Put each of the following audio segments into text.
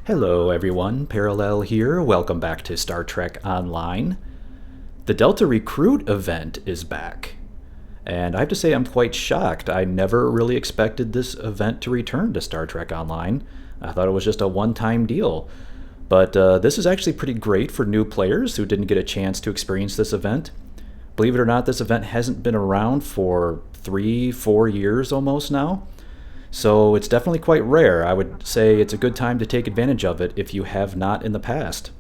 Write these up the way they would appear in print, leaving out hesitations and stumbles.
Hello everyone, Parallel here. Welcome back to Star Trek Online. The Delta Recruit event is back. And I have to say I'm quite shocked. I never really expected this event to return to Star Trek Online. I thought it was just a one-time deal. But this is actually pretty great for new players who didn't get a chance to experience this event. Believe it or not, this event hasn't been around for 3-4 years almost now. So it's definitely quite rare. I would say it's a good time to take advantage of it if you have not in the past.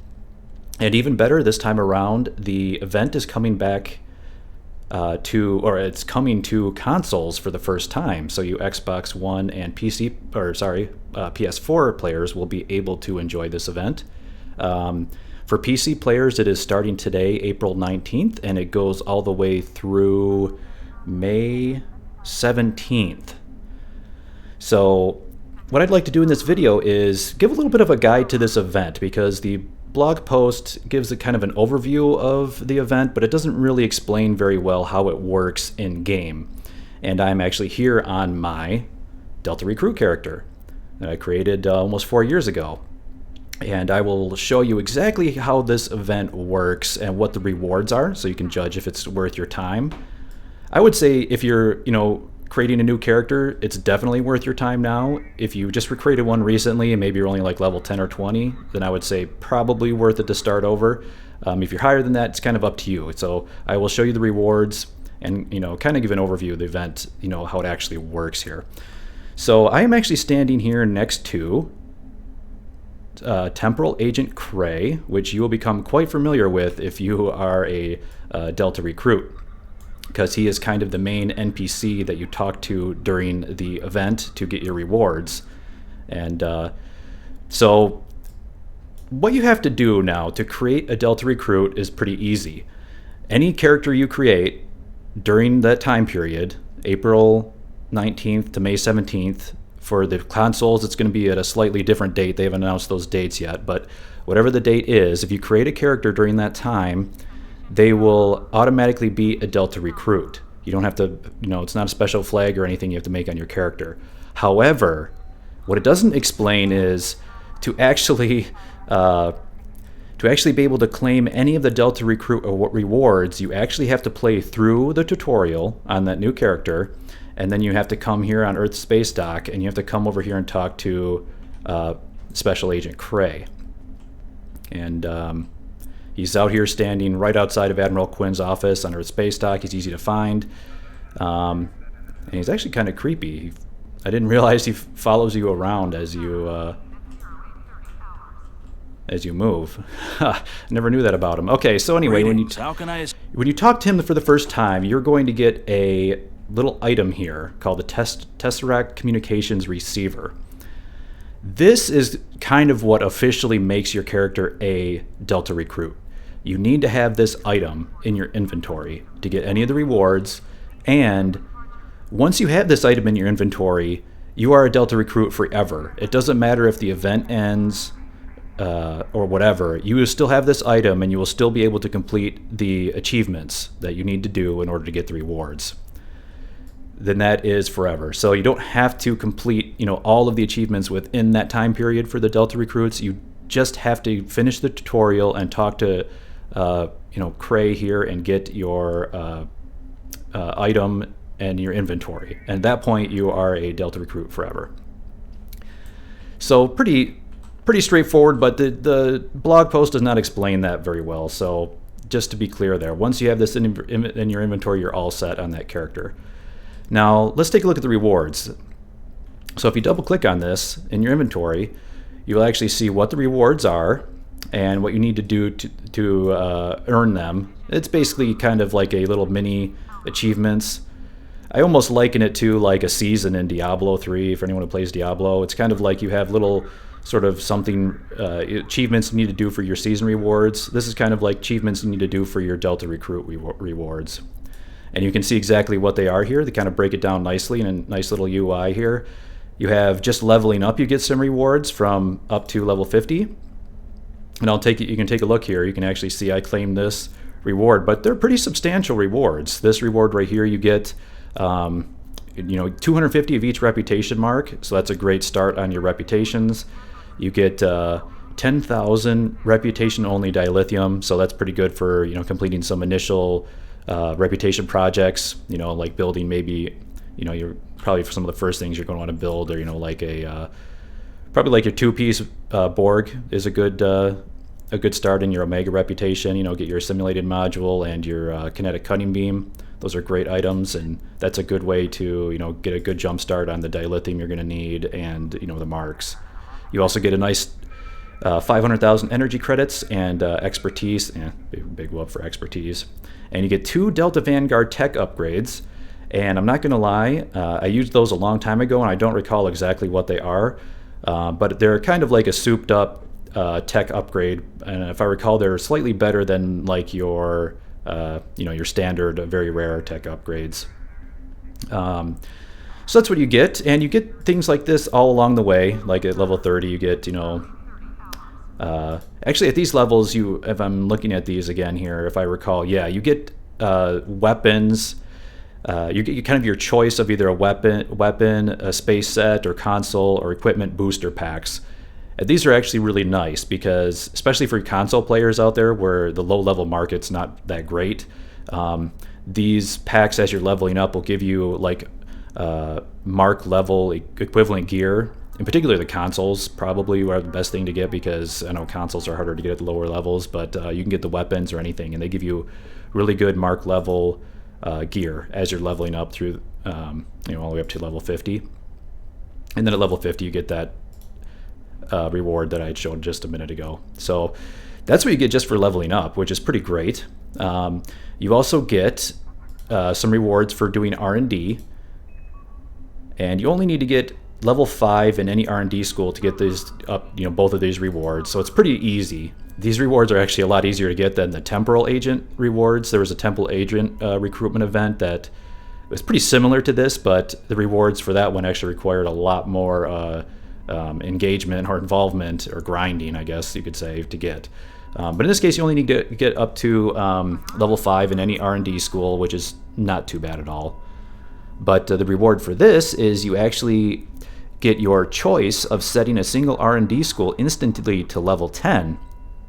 And even better, this time around, the event is coming back it's coming to consoles for the first time. So you Xbox One and PS4 players will be able to enjoy this event. For PC players, it is starting today, April 19th, and it goes all the way through May 17th. So what I'd like to do in this video is give a little bit of a guide to this event, because the blog post gives a kind of an overview of the event, but it doesn't really explain very well how it works in game. And I'm actually here on my Delta Recruit character that I created almost 4 years ago. And I will show you exactly how this event works and what the rewards are, so you can judge if it's worth your time. I would say if you're, creating a new character, it's definitely worth your time now. If you just recreated one recently and maybe you're only like level 10 or 20, then I would say probably worth it to start over. If you're higher than that, it's kind of up to you. So I will show you the rewards and kind of give an overview of the event, how it actually works here. So I am actually standing here next to Temporal Agent Cray, which you will become quite familiar with if you are a Delta Recruit, because he is kind of the main NPC that you talk to during the event to get your rewards. And so what you have to do now to create a Delta Recruit is pretty easy. Any character you create during that time period, April 19th to May 17th, for the consoles it's going to be at a slightly different date. They haven't announced those dates yet, but whatever the date is, if you create a character during that time, they will automatically be a Delta Recruit. You don't have to, it's not a special flag or anything you have to make on your character. However, what it doesn't explain is to actually be able to claim any of the Delta Recruit rewards, you actually have to play through the tutorial on that new character, and then you have to come here on Earth Space Dock, and you have to come over here and talk to Special Agent Cray. And he's out here standing right outside of Admiral Quinn's office on Earth Space Dock. He's easy to find. And he's actually kind of creepy. I didn't realize he follows you around as you move. Never knew that about him. Okay, so anyway, when you talk to him for the first time, you're going to get a little item here called the Tesseract Communications Receiver. This is kind of what officially makes your character a Delta Recruit. You need to have this item in your inventory to get any of the rewards, and once you have this item in your inventory, you are a Delta Recruit forever. It doesn't matter if the event ends or whatever. You will still have this item, and you will still be able to complete the achievements that you need to do in order to get the rewards. Then that is forever. So you don't have to complete, all of the achievements within that time period for the Delta Recruits. You just have to finish the tutorial and talk to, Cray here and get your item and your inventory. And at that point, you are a Delta Recruit forever. So pretty straightforward, but the blog post does not explain that very well. So just to be clear there, once you have this in your inventory, you're all set on that character. Now, let's take a look at the rewards. So if you double click on this in your inventory, you'll actually see what the rewards are and what you need to do to earn them. It's basically kind of like a little mini achievements. I almost liken it to like a season in Diablo 3, for anyone who plays Diablo. It's kind of like you have little sort of something, achievements you need to do for your season rewards. This is kind of like achievements you need to do for your Delta Recruit rewards. And you can see exactly what they are here. They kind of break it down nicely in a nice little UI here. You have just leveling up, you get some rewards from up to level 50. And you can take a look here. You can actually see I claimed this reward, but they're pretty substantial rewards. This reward right here, you get 250 of each reputation mark, so that's a great start on your reputations. You get 10,000 reputation-only dilithium, so that's pretty good for completing some initial reputation projects. Like building maybe you're probably for some of the first things you're going to want to build, or like probably like your two-piece Borg is a good start in your Omega reputation. Get your simulated module and your kinetic cutting beam. Those are great items, and that's a good way to get a good jump start on the dilithium you're going to need, and the marks. You also get a nice 500,000 energy credits and expertise. Big whoop for expertise. And you get 2 Delta Vanguard tech upgrades. And I'm not going to lie, I used those a long time ago, and I don't recall exactly what they are. But they're kind of like a souped up tech upgrade. And if I recall, they're slightly better than like your standard very rare tech upgrades. So that's what you get, and you get things like this all along the way. Like at level 30, you get actually at these levels, if I'm looking at these again here, if I recall, you get weapons. You get kind of your choice of either a weapon, a space set, or console or equipment booster packs. And these are actually really nice because, especially for console players out there where the low-level market's not that great, these packs as you're leveling up will give you like mark level equivalent gear. In particular, the consoles probably are the best thing to get, because I know consoles are harder to get at the lower levels, but you can get the weapons or anything, and they give you really good mark level gear as you're leveling up through, all the way up to level 50. And then at level 50, you get that reward that I had shown just a minute ago. So that's what you get just for leveling up, which is pretty great. You also get some rewards for doing R&D, and you only need to get level 5 in any R&D school to get these up, both of these rewards. So it's pretty easy. These rewards are actually a lot easier to get than the temporal agent rewards. There was a temporal agent recruitment event that was pretty similar to this, but the rewards for that one actually required a lot more engagement or involvement, or grinding, I guess you could say, to get. But in this case, you only need to get up to level 5 in any R&D school, which is not too bad at all. But the reward for this is you actually get your choice of setting a single R&D school instantly to level 10.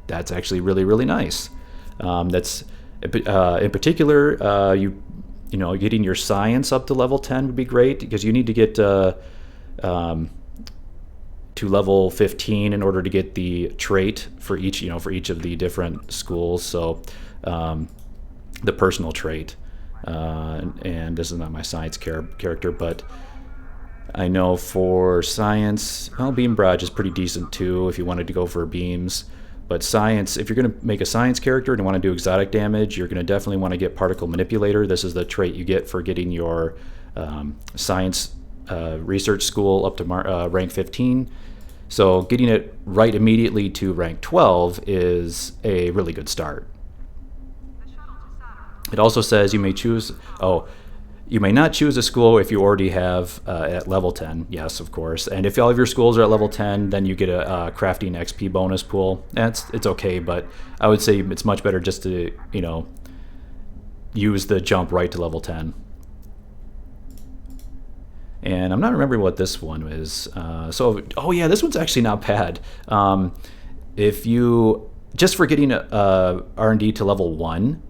That's actually really, really nice. That's in particular, getting your science up to level 10 would be great, because you need to get to level 15 in order to get the trait for each of the different schools. So the personal trait, and this is not my science character, but I know for science, beam barrage is pretty decent too if you wanted to go for beams. But science, if you're going to make a science character and you want to do exotic damage, you're going to definitely want to get particle manipulator. This is the trait you get for getting your science research school up to rank 15. So getting it right immediately to rank 12 is a really good start. It also says you may choose... You may not choose a school if you already have at level 10. Yes, of course. And if all of your schools are at level 10, then you get a crafting XP bonus pool. It's okay, but I would say it's much better just to, use the jump right to level 10. And I'm not remembering what this one is. This one's actually not bad. If you, just for getting R&D to level 1,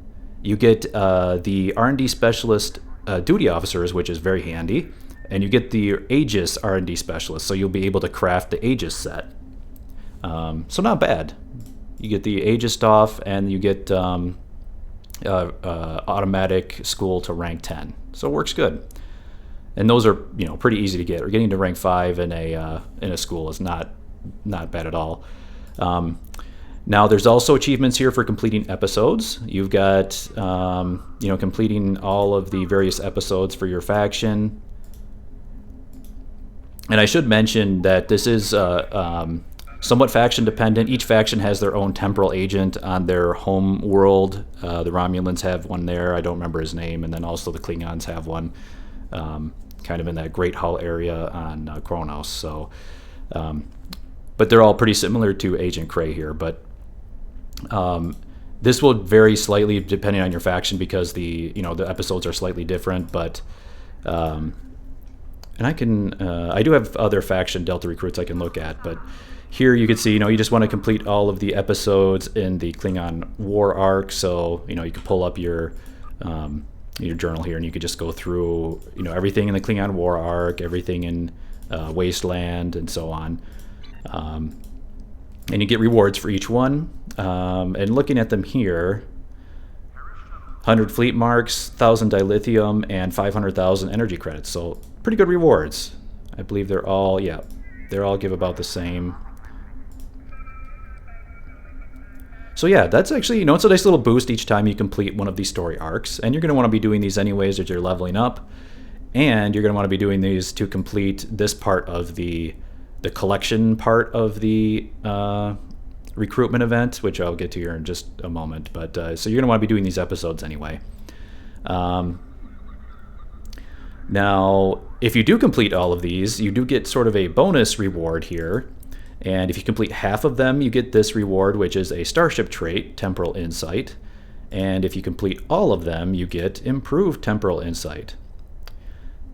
you get the R&D specialist duty officers, which is very handy, and you get the Aegis R&D specialist, so you'll be able to craft the Aegis set. So not bad. You get the Aegis off, and you get automatic school to rank 10, so it works good. And those are pretty easy to get. Or getting to rank 5 in a school is not bad at all. Now, there's also achievements here for completing episodes. You've got, completing all of the various episodes for your faction. And I should mention that this is somewhat faction dependent. Each faction has their own temporal agent on their home world. The Romulans have one there. I don't remember his name. And then also the Klingons have one, kind of in that Great Hull area on Kronos. So, but they're all pretty similar to Agent Cray here. But this will vary slightly depending on your faction, because the episodes are slightly different. But and I do have other faction Delta recruits I can look at, but here you can see, you just want to complete all of the episodes in the Klingon War arc. So, you can pull up your journal here, and you could just go through, everything in the Klingon War arc, everything in Wasteland, and so on. And you get rewards for each one. And looking at them here, 100 fleet marks, 1,000 dilithium, and 500,000 energy credits. So pretty good rewards. I believe they're all give about the same. So yeah, that's actually, it's a nice little boost each time you complete one of these story arcs. And you're going to want to be doing these anyways as you're leveling up. And you're going to want to be doing these to complete this part of the collection part of the recruitment event, which I'll get to here in just a moment. But so you're going to want to be doing these episodes anyway. Now, if you do complete all of these, you do get sort of a bonus reward here. And if you complete half of them, you get this reward, which is a starship trait, Temporal Insight. And if you complete all of them, you get improved Temporal Insight.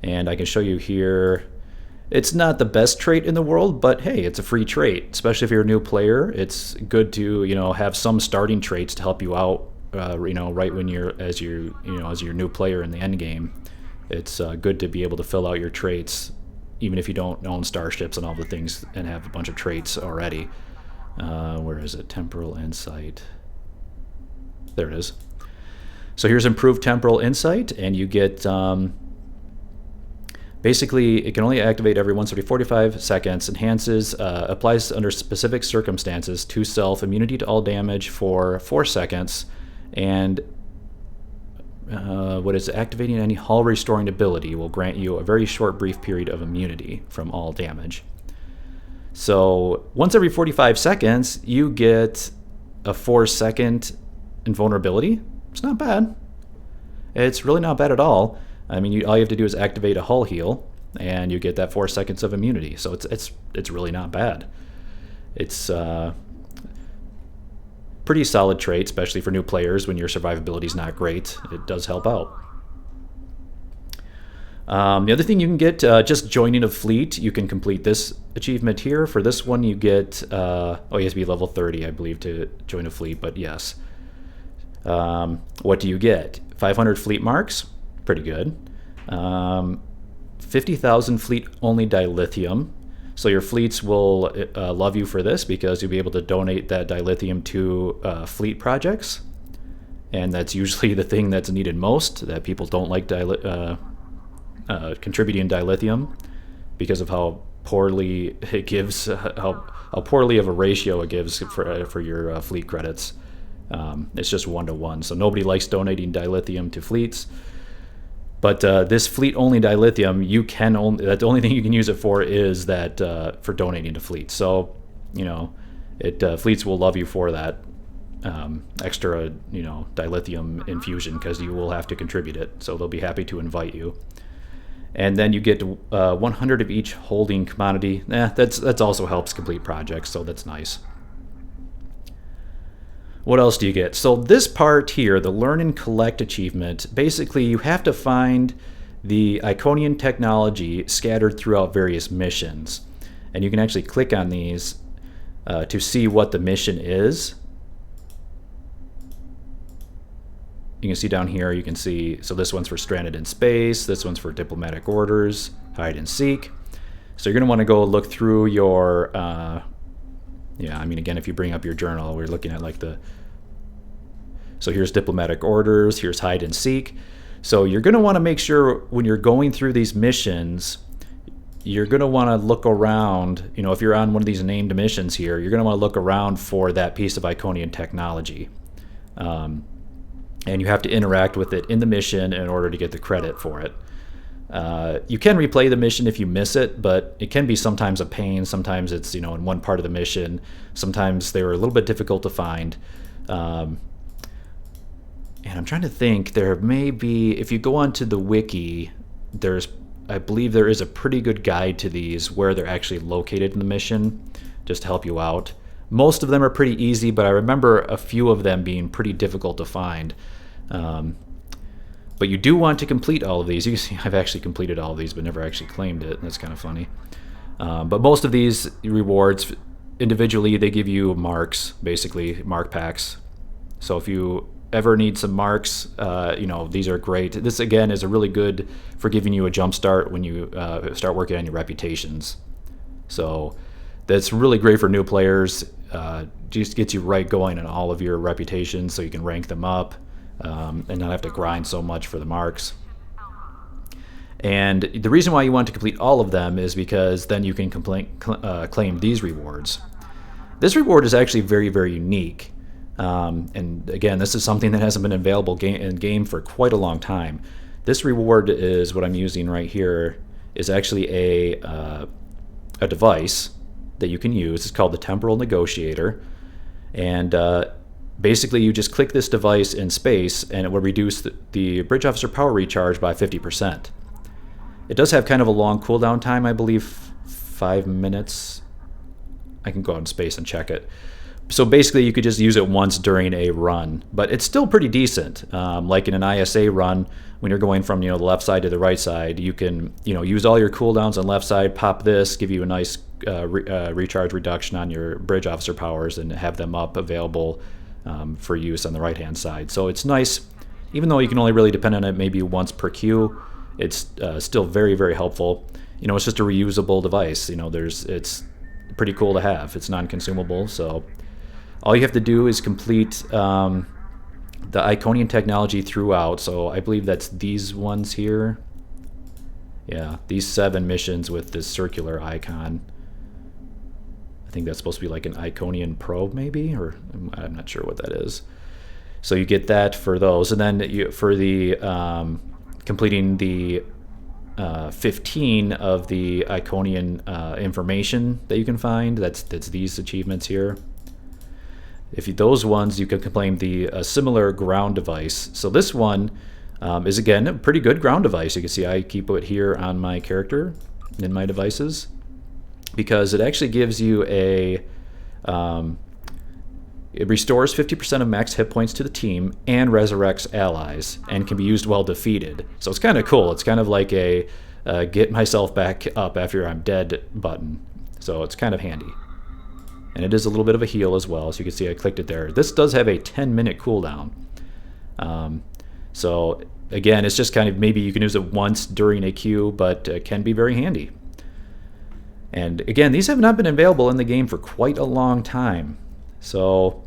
And I can show you here, it's not the best trait in the world, but hey, it's a free trait. Especially if you're a new player, it's good to, have some starting traits to help you out, right when as you're a new player in the end game. It's good to be able to fill out your traits, even if you don't own starships and all the things and have a bunch of traits already. Where is it? Temporal Insight. There it is. So here's improved Temporal Insight, and you get, basically, it can only activate every once every 45 seconds, enhances, applies under specific circumstances to self, immunity to all damage for 4 seconds, and what is activating any hull restoring ability will grant you a very short brief period of immunity from all damage. So once every 45 seconds, you get a 4-second invulnerability. It's not bad. It's really not bad at all. I mean, all you have to do is activate a hull heal, and you get that 4 seconds of immunity. So it's really not bad. It's pretty solid trait, especially for new players when your survivability is not great. It does help out. The other thing you can get, just joining a fleet. You can complete this achievement here. For this one, you get, you have to be level 30, I believe, to join a fleet, but yes. What do you get? 500 fleet marks, pretty good. 50,000 fleet-only dilithium. So your fleets will love you for this because you'll be able to donate that dilithium to fleet projects. And that's usually the thing that's needed most, that people don't like contributing dilithium because of how poorly it gives, how poorly of a ratio it gives for your fleet credits. It's just 1-to-1. So nobody likes donating dilithium to fleets. But this fleet-only dilithium, that's the only thing you can use it for is that for donating to fleets. So, fleets will love you for that extra, dilithium infusion because you will have to contribute it. So they'll be happy to invite you. And then you get 100 of each holding commodity. That's also helps complete projects, so that's nice. What else do you get? So this part here, the Learn and Collect achievement, basically you have to find the Iconian technology scattered throughout various missions. And you can actually click on these to see what the mission is. You can see down here, you can see, so this one's for Stranded in Space, this one's for Diplomatic Orders, Hide and Seek. So you're going to want to go look through your, again, if you bring up your journal, we're looking at so here's Diplomatic Orders, here's Hide and Seek. So you're going to want to make sure when you're going through these missions, you're going to want to look around, if you're on one of these named missions here, you're going to want to look around for that piece of Iconian technology. And you have to interact with it in the mission in order to get the credit for it. You can replay the mission if you miss it, but it can be sometimes a pain. Sometimes it's, in one part of the mission. Sometimes they were a little bit difficult to find. And I'm trying to think, there may be, if you go onto the wiki, I believe there is a pretty good guide to these where they're actually located in the mission, just to help you out. Most of them are pretty easy, but I remember a few of them being pretty difficult to find. But you do want to complete all of these. You can see I've actually completed all of these, but never actually claimed it. That's kind of funny. But most of these rewards, individually they give you marks, basically mark packs. So if you ever need some marks, these are great. This again is a really good for giving you a jump start when you start working on your reputations. So that's really great for new players. Just gets you right going on all of your reputations, so you can rank them up and not have to grind so much for the marks. And the reason why you want to complete all of them is because then you can claim these rewards. This reward is actually very, very unique. And again, this is something that hasn't been available in game for quite a long time. This reward is what I'm using right here, is actually a device that you can use. It's called the Temporal Negotiator. And basically you just click this device in space and it will reduce the bridge officer power recharge by 50%. It does have kind of a long cooldown time, I believe 5 minutes. I can go out in space and check it. So basically you could just use it once during a run, but it's still pretty decent. Like in an ISA run, when you're going from the left side to the right side, you can use all your cooldowns on left side, pop this, give you a nice recharge reduction on your bridge officer powers, and have them up available for use on the right hand side. So it's nice, even though you can only really depend on it maybe once per queue. It's still very, very helpful. It's just a reusable device. It's pretty cool to have. It's non-consumable, so all you have to do is complete the Iconian technology throughout. So I believe that's these ones here. Yeah, these 7 missions with this circular icon. I think that's supposed to be like an Iconian probe, maybe, or I'm not sure what that is. So you get that for those, and then for the completing the 15 of the Iconian information that you can find. That's these achievements here. Those ones, you can claim the similar ground device. So this one is again a pretty good ground device. You can see I keep it here on my character in my devices, because it actually gives you it restores 50% of max hit points to the team and resurrects allies, and can be used while defeated. So it's kind of cool. It's kind of like a get myself back up after I'm dead button. So it's kind of handy. And it is a little bit of a heal as well. So you can see I clicked it there. This does have a 10-minute cooldown. So again, it's just kind of, maybe you can use it once during a queue, but it can be very handy. And again, these have not been available in the game for quite a long time. So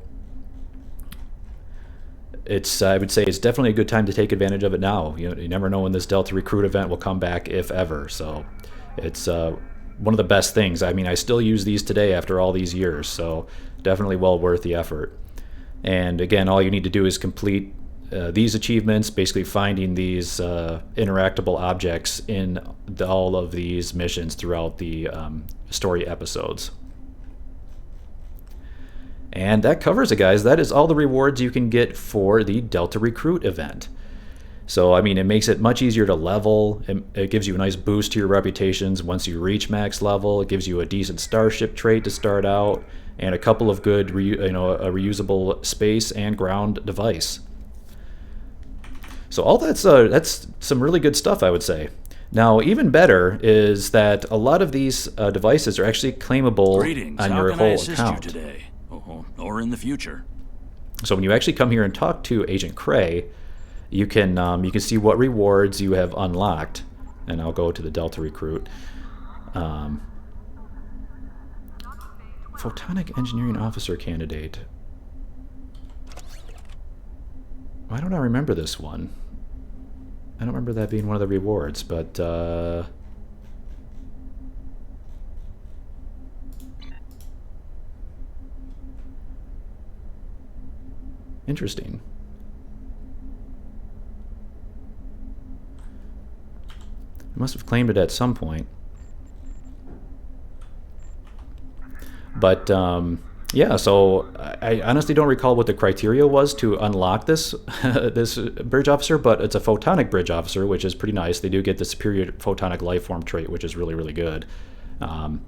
I would say it's definitely a good time to take advantage of it now. You never know when this Delta Recruit event will come back, if ever. So it's one of the best things. I mean, I still use these today after all these years, so definitely well worth the effort. And again, all you need to do is complete these achievements, basically finding these interactable objects in all of these missions throughout the story episodes. And that covers it, guys. That is all the rewards you can get for the Delta Recruit event. So, I mean, it makes it much easier to level. It gives you a nice boost to your reputations once you reach max level. It gives you a decent starship trait to start out, and a couple of good, a reusable space and ground device. So all that's some really good stuff, I would say. Now, even better is that a lot of these devices are actually claimable on your whole account. You today? Or in the future. So when you actually come here and talk to Agent Cray, you can see what rewards you have unlocked. And I'll go to the Delta Recruit. Photonic Engineering Officer Candidate. Why don't I remember this one? I don't remember that being one of the rewards, but interesting. I must have claimed it at some point. But yeah, so I honestly don't recall what the criteria was to unlock this this bridge officer, but it's a photonic bridge officer, which is pretty nice. They do get the superior photonic lifeform trait, which is really, really good. So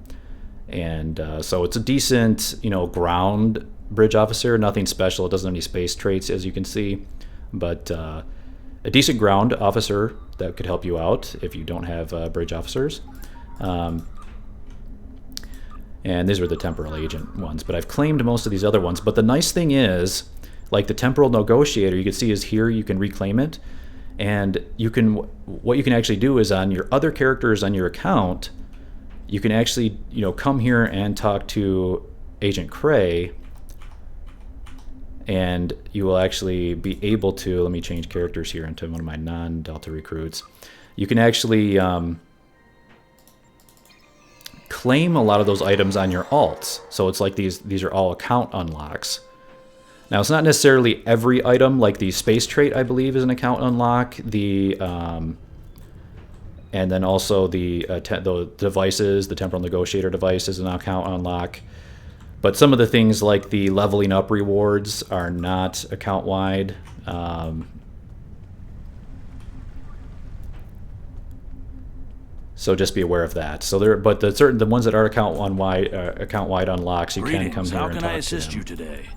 it's a decent, ground bridge officer. Nothing special. It doesn't have any space traits, as you can see, but a decent ground officer that could help you out if you don't have bridge officers. And these were the temporal agent ones, but I've claimed most of these other ones. But the nice thing is, like the temporal negotiator, you can see is here you can reclaim it, and what you can actually do is on your other characters on your account, you can actually come here and talk to Agent Cray, and you will actually be able to, let me change characters here into one of my non-Delta recruits. You can actually claim a lot of those items on your alts. So it's like these are all account unlocks. Now it's not necessarily every item, like the space trait I believe is an account unlock. And then also the devices, the temporal negotiator device is an account unlock. But some of the things like the leveling up rewards are not account wide. So just be aware of that. So but the ones that are account wide unlocks, you can come here and talk to them. How can I assist you today?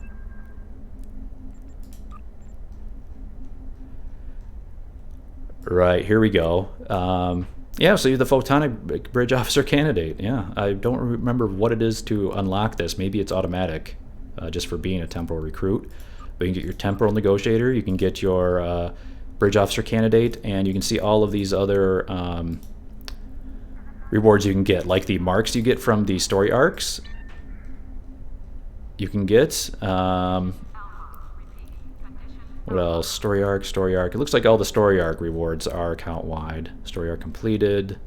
Right, here we go. Yeah, so you're the photonic bridge officer candidate. Yeah, I don't remember what it is to unlock this. Maybe it's automatic, just for being a temporal recruit. But you can get your temporal negotiator, you can get your bridge officer candidate, and you can see all of these other rewards you can get, like the marks you get from the story arcs. You can get what else? Story arc. It looks like all the story arc rewards are account wide. Story arc completed.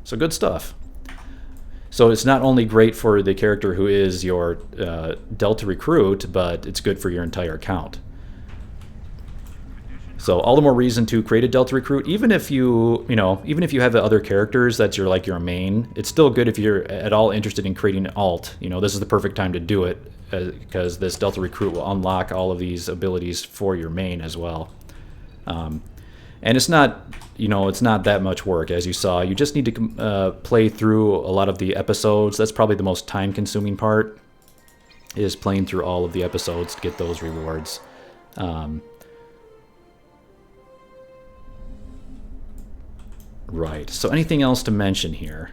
So good stuff. So it's not only great for the character who is your Delta recruit, but it's good for your entire account. So all the more reason to create a Delta recruit, even if you have other characters that's your main. It's still good if you're at all interested in creating an alt. This is the perfect time to do it, because this Delta recruit will unlock all of these abilities for your main as well. And it's not that much work, as you saw. You just need to play through a lot of the episodes. That's probably the most time-consuming part, is playing through all of the episodes to get those rewards. Right. So anything else to mention here?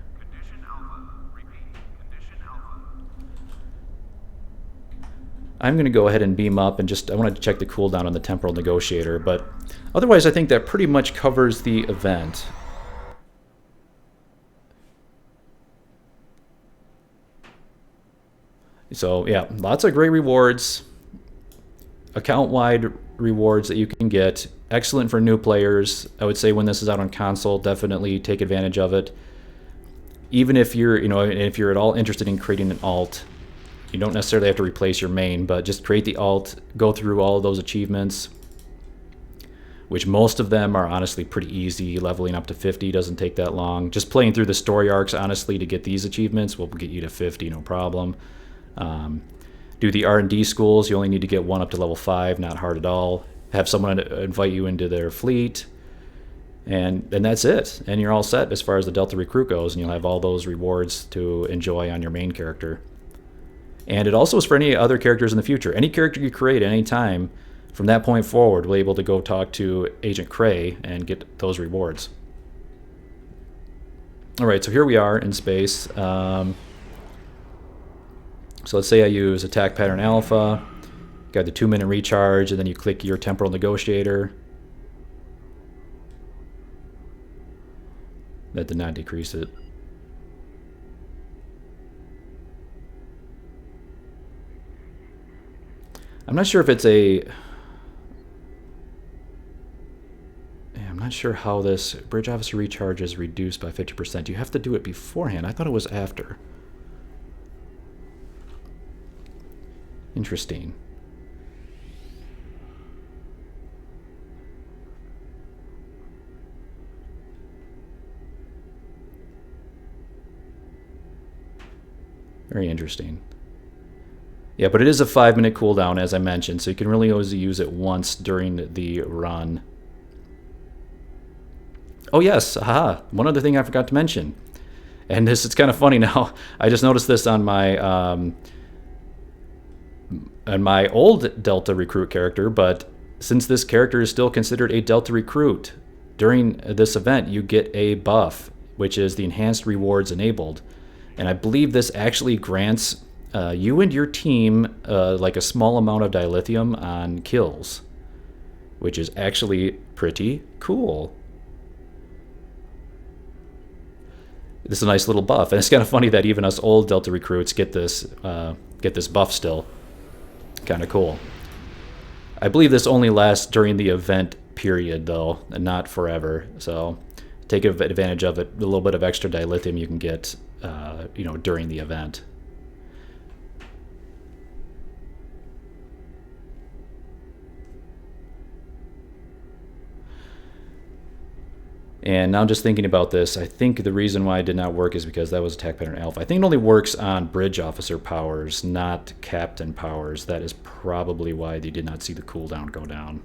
I'm going to go ahead and beam up and I want to check the cooldown on the temporal negotiator, but otherwise I think that pretty much covers the event. So yeah, lots of great rewards, account-wide rewards that you can get. Excellent for new players. I would say when this is out on console, definitely take advantage of it. Even if you're, if you're at all interested in creating an alt, you don't necessarily have to replace your main, but just create the alt, go through all of those achievements, which most of them are honestly pretty easy. Leveling up to 50 doesn't take that long. Just playing through the story arcs, honestly, to get these achievements will get you to 50, no problem. Do the R&D schools. You only need to get one up to level 5, not hard at all. Have someone invite you into their fleet, and that's it. And you're all set as far as the Delta recruit goes, and you'll have all those rewards to enjoy on your main character. And it also is for any other characters in the future. Any character you create at any time, from that point forward, we'll be able to go talk to Agent Cray and get those rewards. All right, so here we are in space. So let's say I use attack pattern alpha, got the 2-minute recharge, and then you click your temporal negotiator. That did not decrease it. I'm not sure if it's I'm not sure how this bridge officer recharge is reduced by 50%. You have to do it beforehand. I thought it was after. Interesting. Very interesting. Yeah, but it is a 5-minute cooldown, as I mentioned, so you can really only use it once during the run. Oh yes, haha, one other thing I forgot to mention. And it's kind of funny now. I just noticed this on my old Delta recruit character, but since this character is still considered a Delta recruit, during this event you get a buff which is the enhanced rewards enabled. And I believe this actually grants you and your team like a small amount of dilithium on kills, which is actually pretty cool. This is a nice little buff, and it's kind of funny that even us old Delta recruits get this buff still. Kind of cool. I believe this only lasts during the event period, though, and not forever. So take advantage of it. The little bit of extra dilithium you can get, during the event. And now I'm just thinking about this. I think the reason why it did not work is because that was attack pattern alpha. I think it only works on bridge officer powers, not captain powers. That is probably why they did not see the cooldown go down.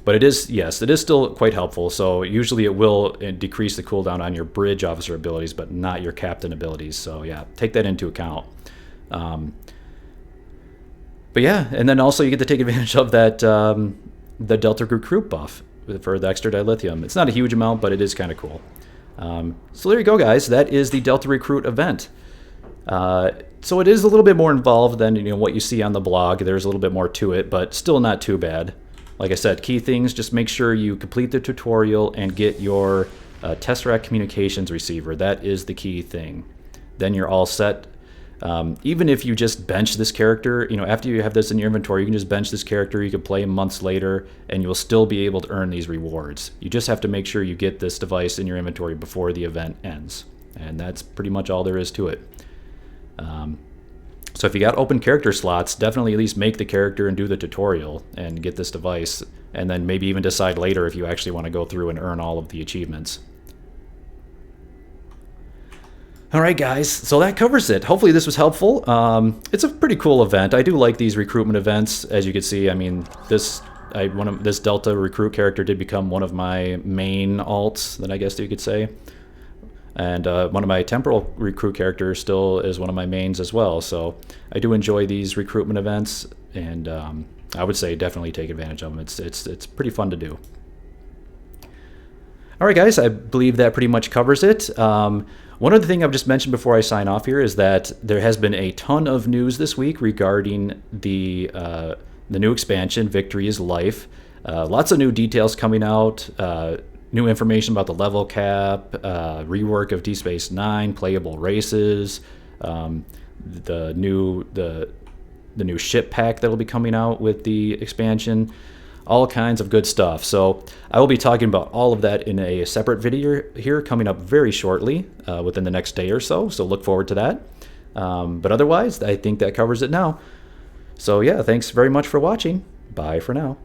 But it is, yes, it is still quite helpful. So usually it will decrease the cooldown on your bridge officer abilities, but not your captain abilities. So yeah, take that into account. But yeah, and then also you get to take advantage of that the Delta Recruit buff for the extra dilithium. It's not a huge amount, but it is kind of cool. So there you go, guys. That is the Delta Recruit event. So it is a little bit more involved than what you see on the blog. There's a little bit more to it, but still not too bad. Like I said, key things, just make sure you complete the tutorial and get your Tesseract Communications Receiver. That is the key thing. Then you're all set. Even if you just bench this character, after you have this in your inventory, you can just bench this character. You can play him months later, and you'll still be able to earn these rewards. You just have to make sure you get this device in your inventory before the event ends. And that's pretty much all there is to it. So if you got open character slots, definitely at least make the character and do the tutorial and get this device, and then maybe even decide later if you actually want to go through and earn all of the achievements. Alright guys, so that covers it. Hopefully this was helpful. It's a pretty cool event. I do like these recruitment events. As you can see, I mean, this Delta recruit character did become one of my main alts, then I guess you could say. And one of my temporal recruit characters still is one of my mains as well. So I do enjoy these recruitment events, and I would say definitely take advantage of them. It's pretty fun to do. All right, guys, I believe that pretty much covers it. One other thing I've just mentioned before I sign off here is that there has been a ton of news this week regarding the new expansion, Victory is Life. Lots of new details coming out. New information about the level cap, rework of Deep Space Nine, playable races, the new ship pack that'll be coming out with the expansion, all kinds of good stuff. So I will be talking about all of that in a separate video here coming up very shortly, within the next day or so. So look forward to that. But otherwise, I think that covers it now. So yeah, thanks very much for watching. Bye for now.